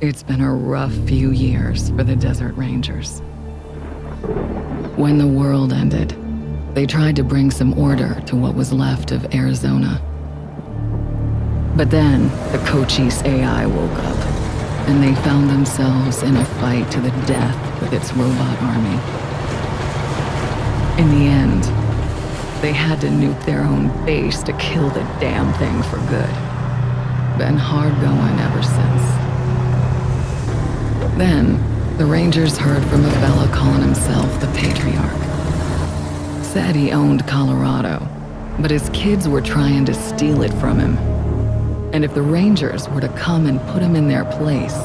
It's been a rough few years for the Desert Rangers. When the world ended, they tried to bring some order to what was left of Arizona. But then, the Cochise AI woke up, and they found themselves in a fight to the death with its robot army. In the end, they had to nuke their own base to kill the damn thing for good. Been hard going ever since. Then, the Rangers heard from a fella calling himself the Patriarch. Said he owned Colorado, but his kids were trying to steal it from him. And if the Rangers were to come and put him in their place,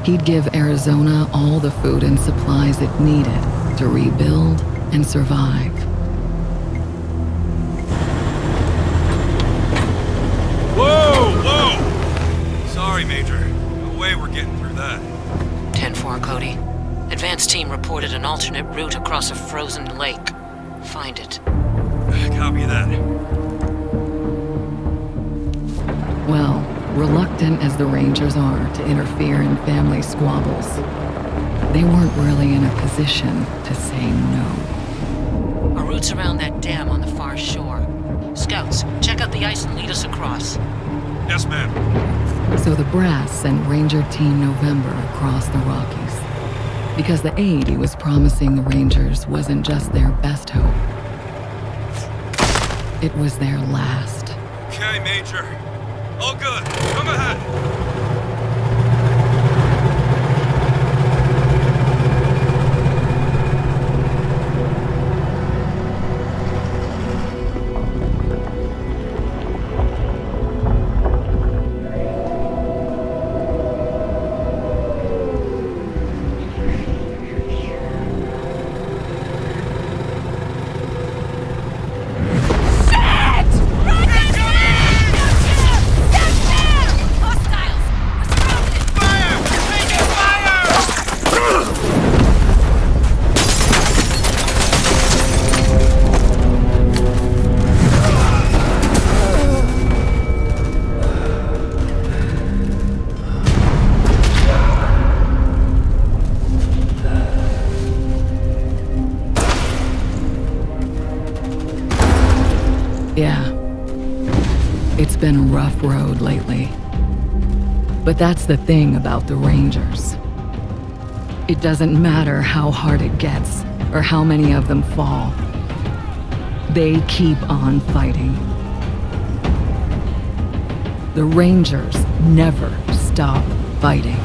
he'd give Arizona all the food and supplies it needed to rebuild and survive. Whoa! Sorry, Major. No way we're getting through that. 10-4, Cody. Advanced team reported an alternate route across a frozen lake. Find it. Copy that. Well, reluctant as the Rangers are to interfere in family squabbles, they weren't really in a position to say no. Our route's around that dam on the far shore. Scouts, check out the ice and lead us across. Yes, ma'am. So the brass sent Ranger Team November across the Rockies, because the aid he was promising the Rangers wasn't just their best hope. It was their last. Okay, Major. All good. Come ahead. Yeah, it's been a rough road lately. But that's the thing about the Rangers. It doesn't matter how hard it gets or how many of them fall. They keep on fighting. The Rangers never stop fighting.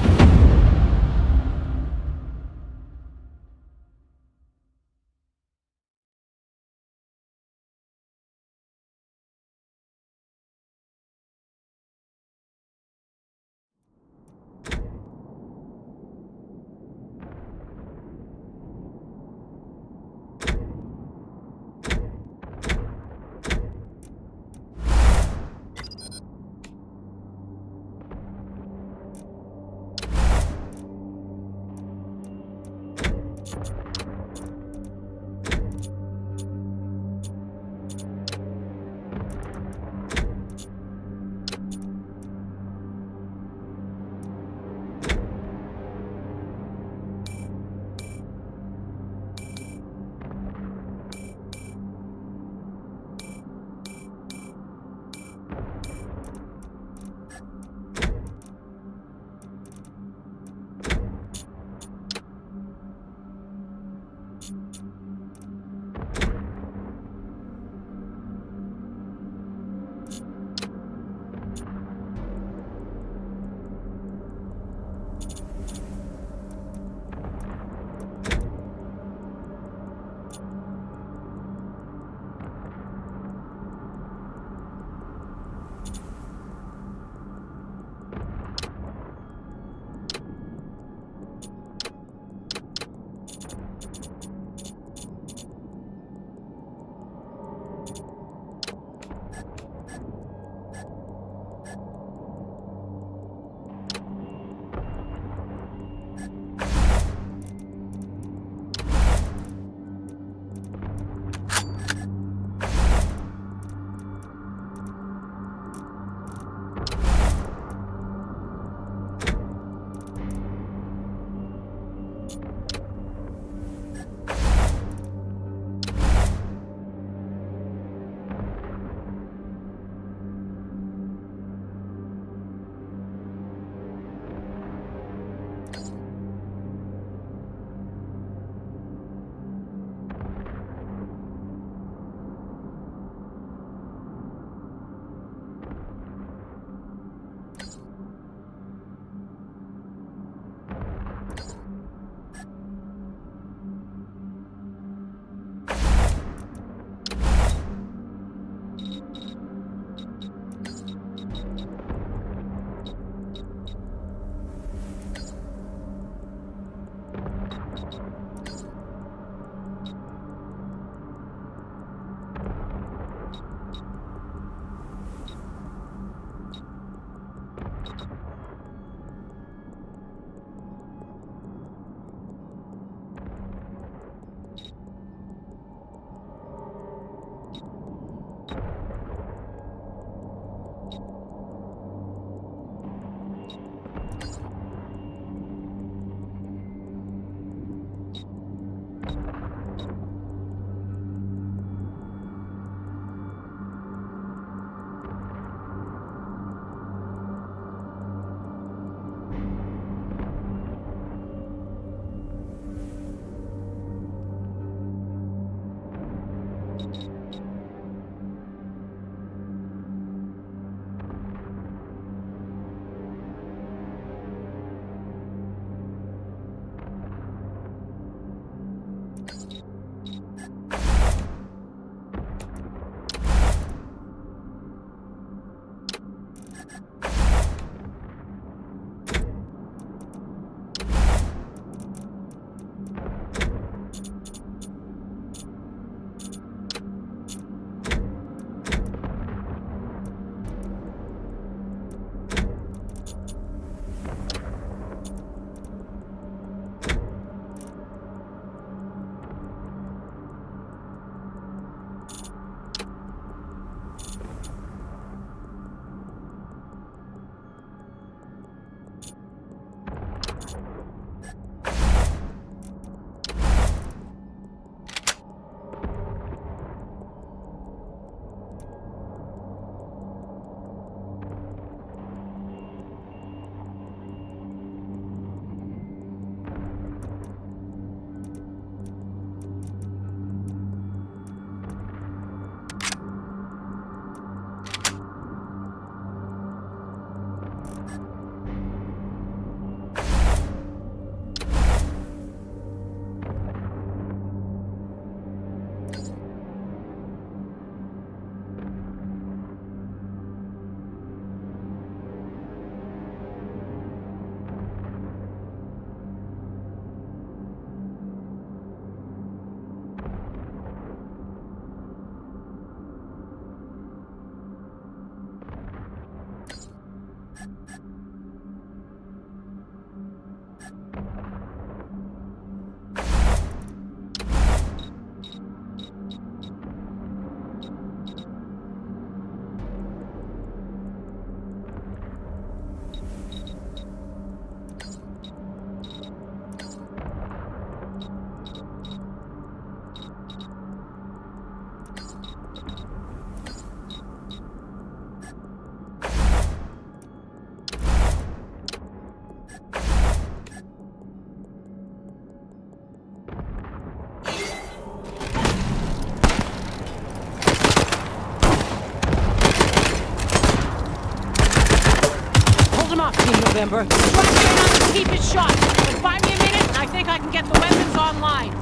off, Team November. Drop in on and keep it shot. And find me a minute, and I think I can get the weapons online.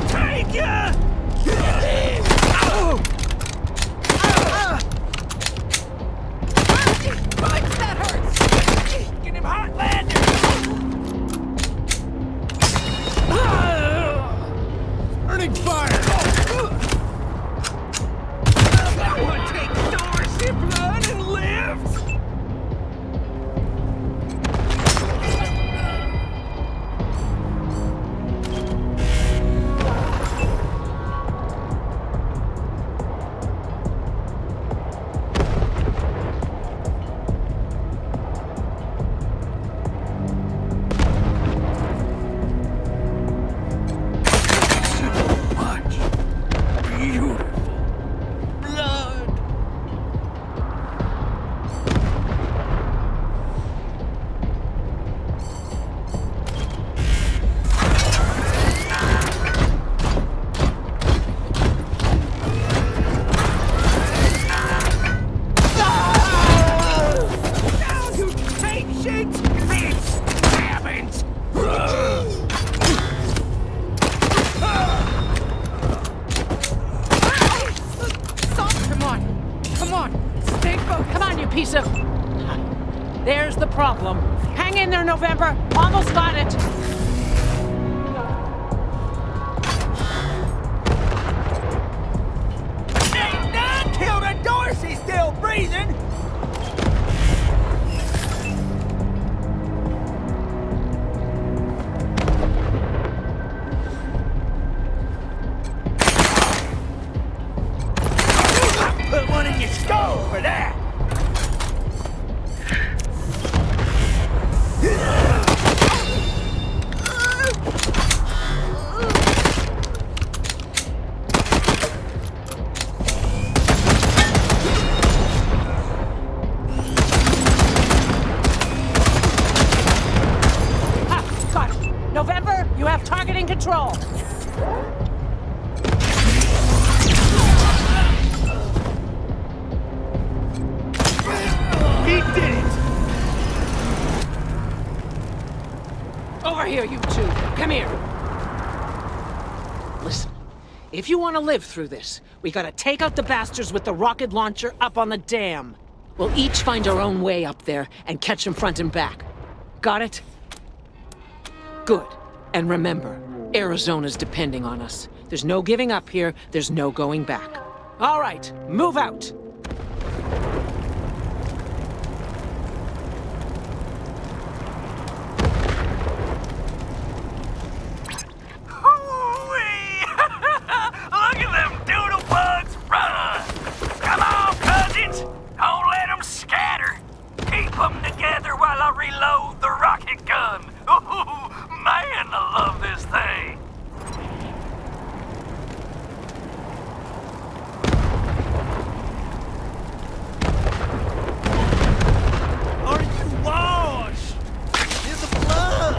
Take ya! That hurts! Get him hot, lad! Earning fire! That one takes Doris in blood and lives! Piece of... There's the problem. Hang in there, November. Almost got it. Ain't done till the Dorsey's still breathing! Put one in your skull for that! Got it. November, you have targeting control. He did it! Over here, you two. Come here. Listen, if you want to live through this, we gotta take out the bastards with the rocket launcher up on the dam. We'll each find our own way up there and catch them front and back. Got it? Good. And remember, Arizona's depending on us. There's no giving up here, there's no going back. All right, move out. Look at them doodle bugs run! Come on, cousins! Don't let them scatter! Keep them together while I reload the rocket gun! Ooh, man, I love this thing! Are you washed in the blood?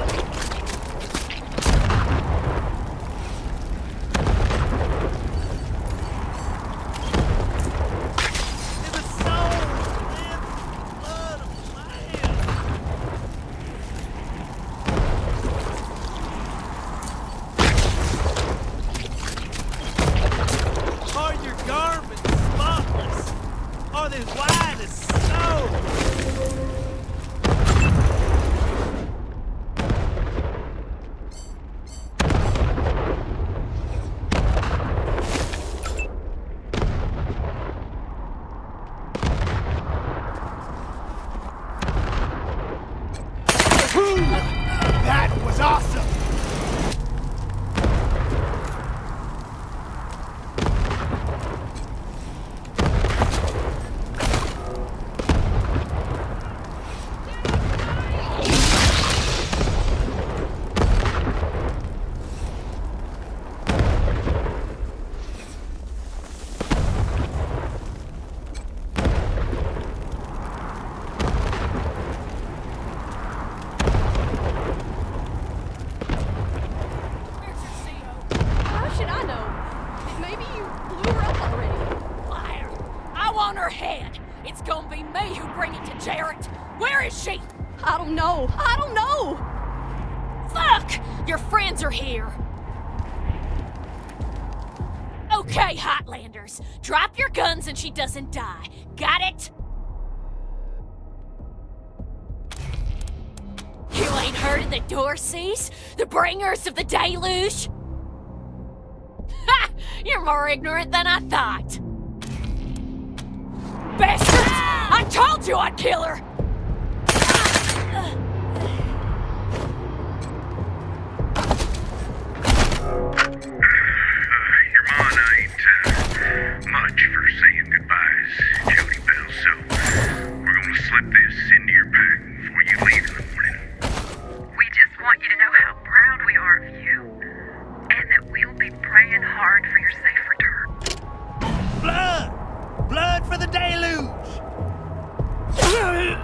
In the soul and blood of man. Are your garments spotless? Are they white as snow? That was awesome! her head. It's gonna be me who bring it to Jarrett. Where is she? I don't know. I don't know. Fuck! Your friends are here. Okay, Hotlanders. Drop your guns and she doesn't die. Got it? You ain't heard of the Dorseys? The bringers of the deluge? Ha! You're more ignorant than I thought. Bastards! I told you I'd kill her! Your ma and I ain't much for saying goodbyes, Jody Bell, so we're gonna slip this into your pack before you leave in the morning. We just want you to know how proud we are of you, and that we'll be praying hard for your safe return. Blood! Blood for the deluge! Joey!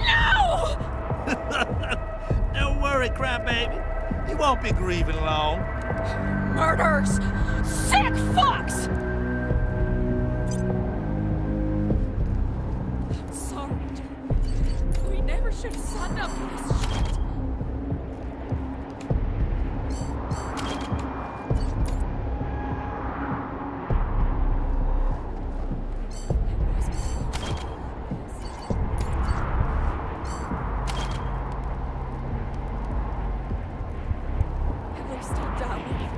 No! Don't worry, crybaby. You won't be grieving long. Murders! Sick fucks! I'm sorry, Joey. We never should have signed up for this shit. At least I'll die with you.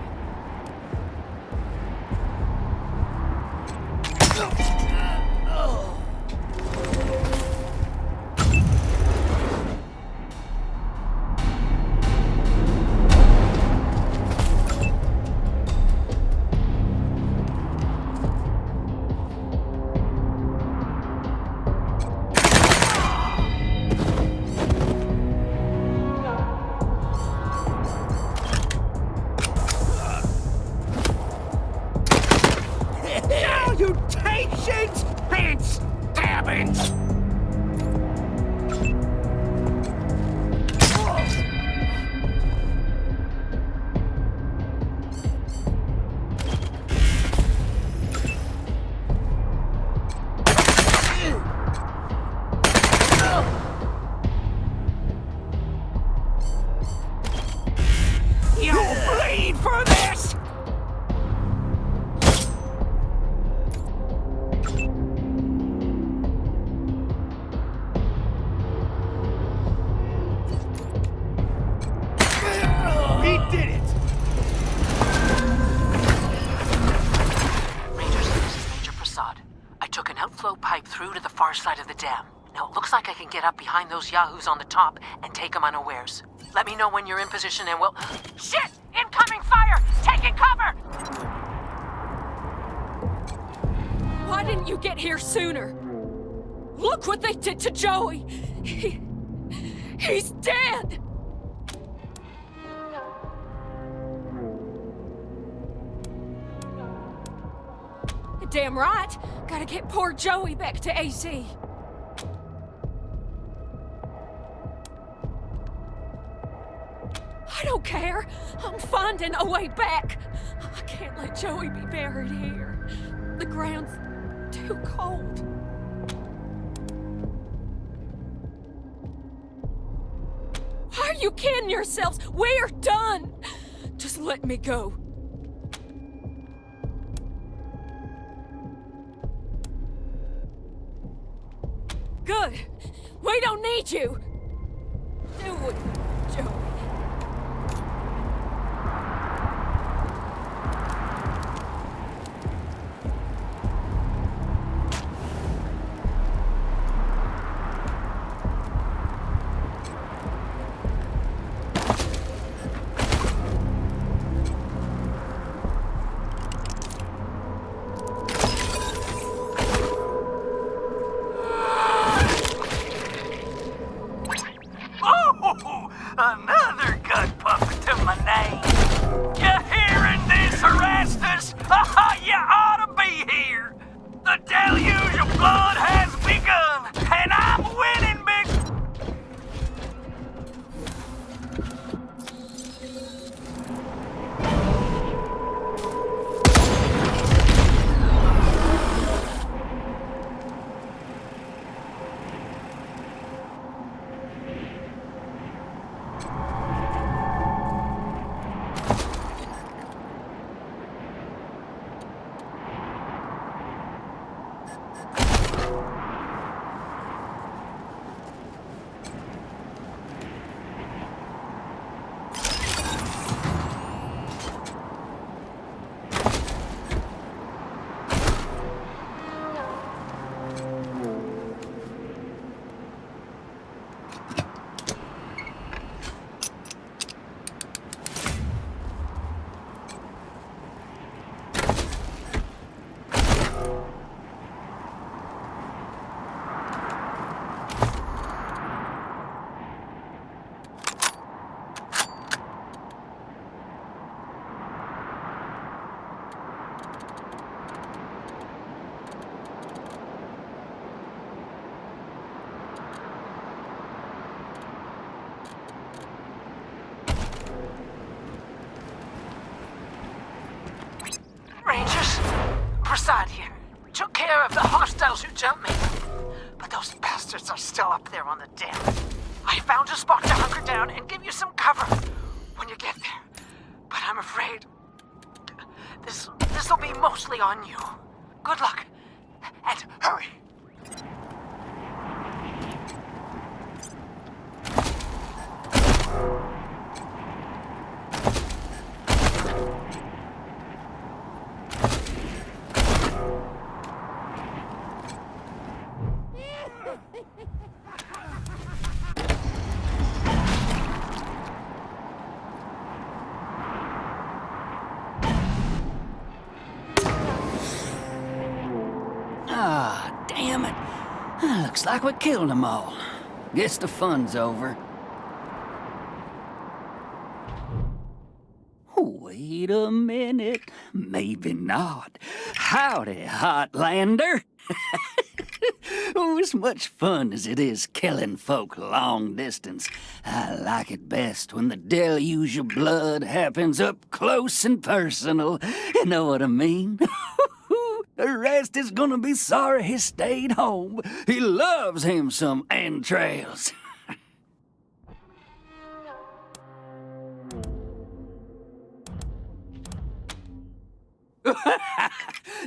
Salutations and stabbings! You'll bleed for this! We did it! Rangers, this is Major Prasad. I took an outflow pipe through to the far side of the dam. Now it looks like I can get up behind those yahoos on the top and take them unawares. Let me know when you're in position and we'll... Shit! Incoming fire! Taking cover! Why didn't you get here sooner? Look what they did to Joey! He's dead! Damn right. Gotta get poor Joey back to AC. I don't care. I'm finding a way back. I can't let Joey be buried here. The ground's too cold. Why are you kidding yourselves? We're done. Just let me go. Good. We don't need you. Do it, Joey. Rangers, Prasad here. Took care of the hostiles who jumped me. But those bastards are still up there on the dam. I found a spot to hunker down and give you some cover when you get there. But I'm afraid this'll be mostly on you. Good luck, and hurry. Ah, damn it. Looks like we killed them all. Guess the fun's over. Wait a minute. Maybe not. Howdy, Hotlander. Oh, as much fun as it is killing folk long distance, I like it best when the deluge of blood happens up close and personal. You know what I mean? The rest is gonna be sorry he stayed home. He loves him some entrails.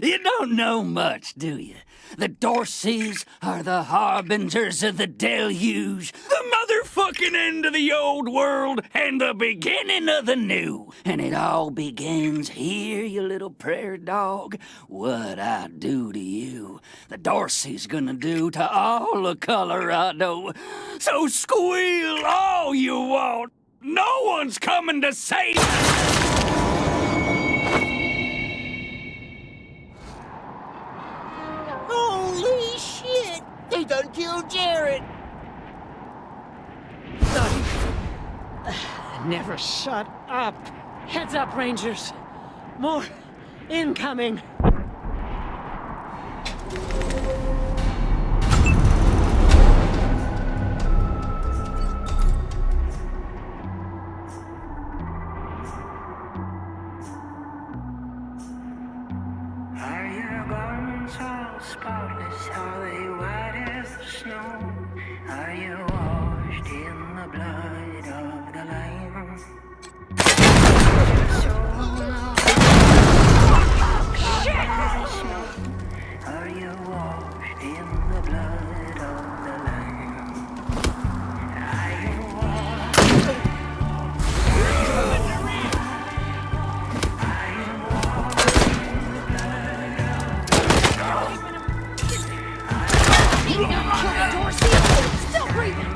You don't know much, do you? The Dorseys are the harbingers of the deluge, the motherfucking end of the old world and the beginning of the new. And it all begins here, you little prairie dog. What I do to you, the Dorseys gonna do to all of Colorado. So squeal all you want. No one's coming to save us. Holy shit! They done killed Jared! Never shut up. Heads up, Rangers. More incoming. Are your garments all spotless? Are they white as the snow? Are you washed in the blood of the Lamb? Shit! Are you washed in the blood of the Lamb? Are you Still breathing!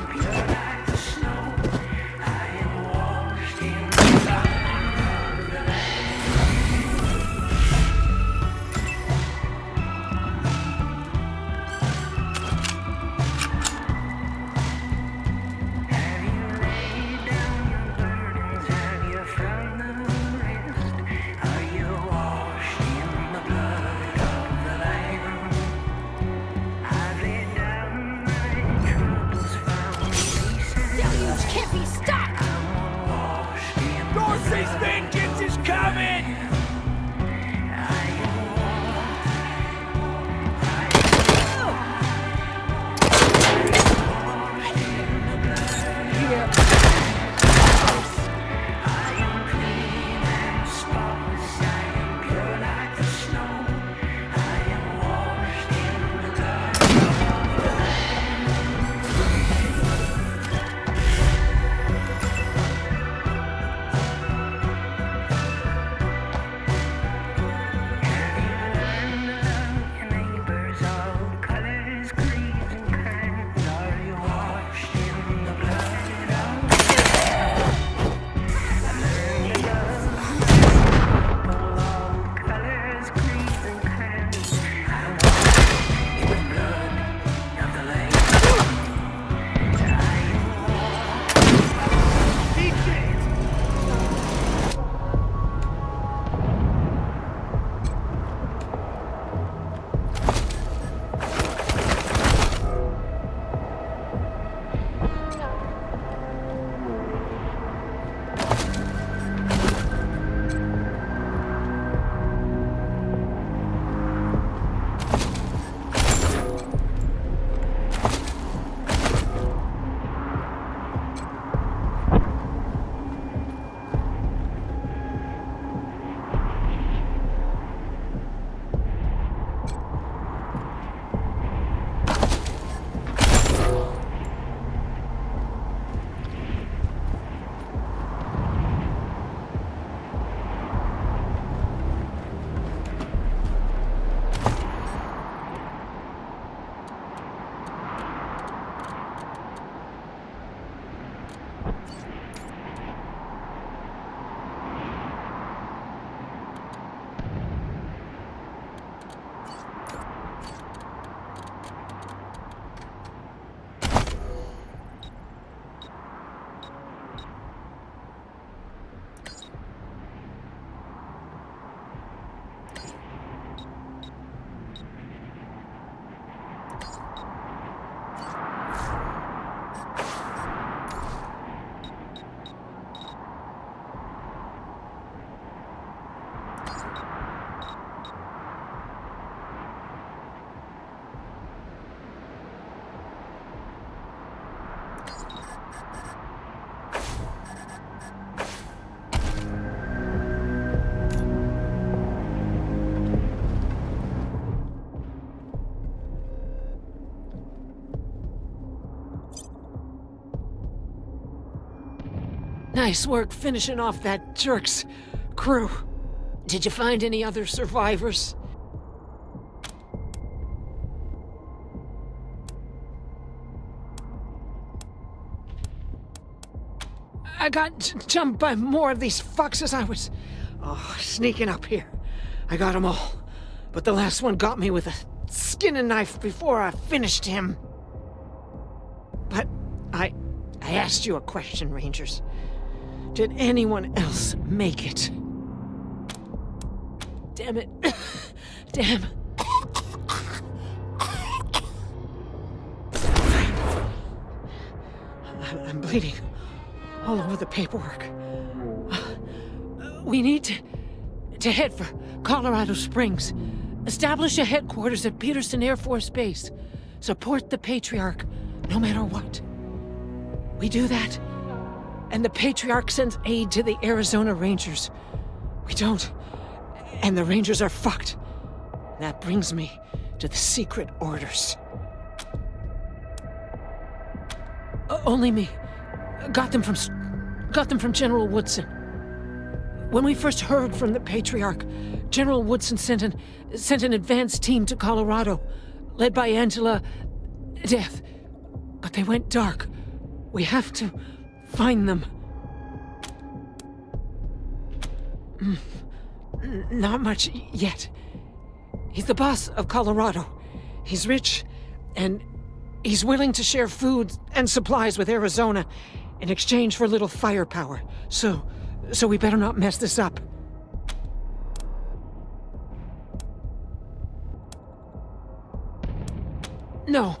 Nice work finishing off that jerk's crew. Did you find any other survivors? I got jumped by more of these fucks as I was sneaking up here. I got them all, but the last one got me with a skinning knife before I finished him. But I asked you a question, Rangers. Did anyone else make it? Damn it. Damn. I'm bleeding all over the paperwork. We need to head for Colorado Springs. Establish a headquarters at Peterson Air Force Base. Support the Patriarch, no matter what. We do that, and the Patriarch sends aid to the Arizona Rangers. We don't, and the Rangers are fucked. That brings me to the secret orders. Only me. Got them from General Woodson. When we first heard from the Patriarch, General Woodson sent an advance team to Colorado, led by Angela Death. But they went dark. We have to find them. Not much yet. He's the boss of Colorado. He's rich, and he's willing to share food and supplies with Arizona in exchange for a little firepower. So we better not mess this up. No.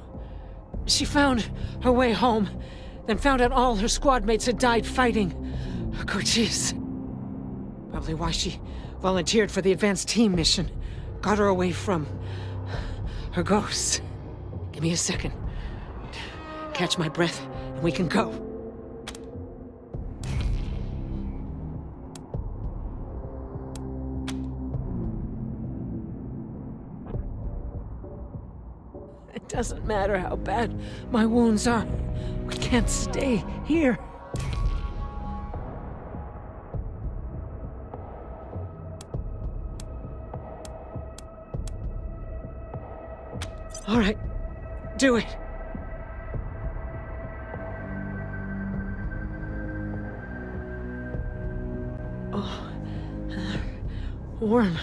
She found her way home, then found out all her squad mates had died fighting. Jeez. Probably why she volunteered for the advanced team mission. Got her away from her ghosts. Give me a second. Catch my breath, and we can go. It doesn't matter how bad my wounds are. We can't stay here. All right, do it. Oh, warm.